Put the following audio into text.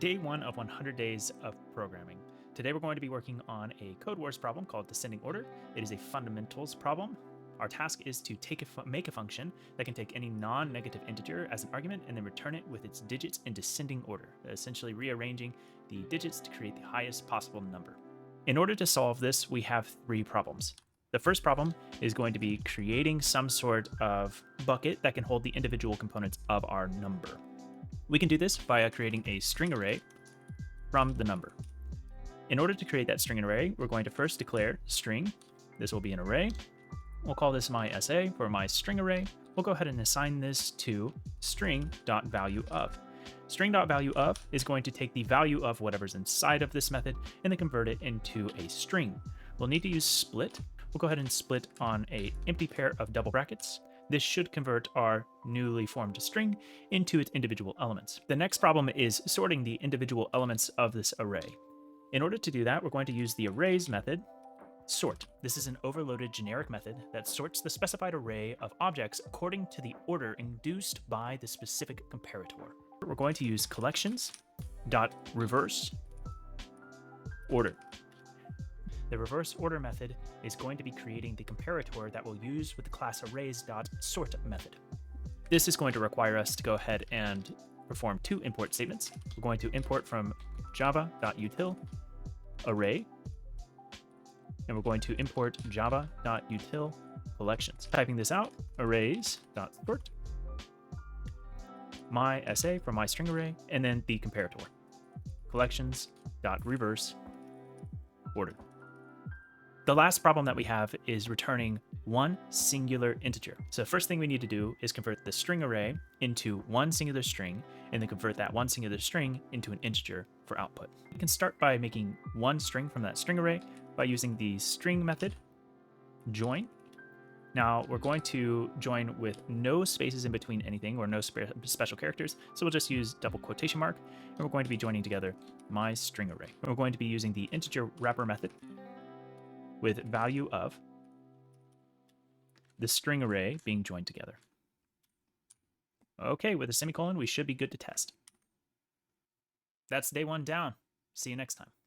Day one of 100 days of programming. Today we're going to be working on a code wars problem called descending order. It is a fundamentals problem. Our task is to make a function that can take any non-negative integer as an argument and then return it with its digits in descending order, essentially rearranging the digits to create the highest possible number. In order to solve this, we have three problems. The first problem is going to be creating some sort of bucket that can hold the individual components of our number. We can do this via creating a string array from the number. In order to create that string array, we're going to first declare string. This will be an array. We'll call this my SA for my string array. We'll go ahead and assign this to string.valueOf. String.valueOf is going to take the value of whatever's inside of this method and then convert it into a string. We'll need to use split. We'll go ahead and split on an empty pair of double brackets. This should convert our newly formed string into its individual elements. The next problem is sorting the individual elements of this array. In order to do that, we're going to use the arrays method, sort. This is an overloaded generic method that sorts the specified array of objects according to the order induced by the specific comparator. We're going to use collections.reverse order. The reverse order method is going to be creating the comparator that we'll use with the class arrays.sort method. This is going to require us to go ahead and perform two import statements. We're going to import from java.util array, and we're going to import java.util collections. Typing this out, arrays.sort, my SA from my string array, and then the comparator, collections.reverse order. The last problem that we have is returning one singular integer. So the first thing we need to do is convert the string array into one singular string and then convert that one singular string into an integer for output. We can start by making one string from that string array by using the string method join. Now we're going to join with no spaces in between anything or no special characters. So we'll just use double quotation mark and we're going to be joining together my string array. And we're going to be using the integer wrapper method with value of the string array being joined together. Okay, with a semicolon, we should be good to test. That's day one down. See you next time.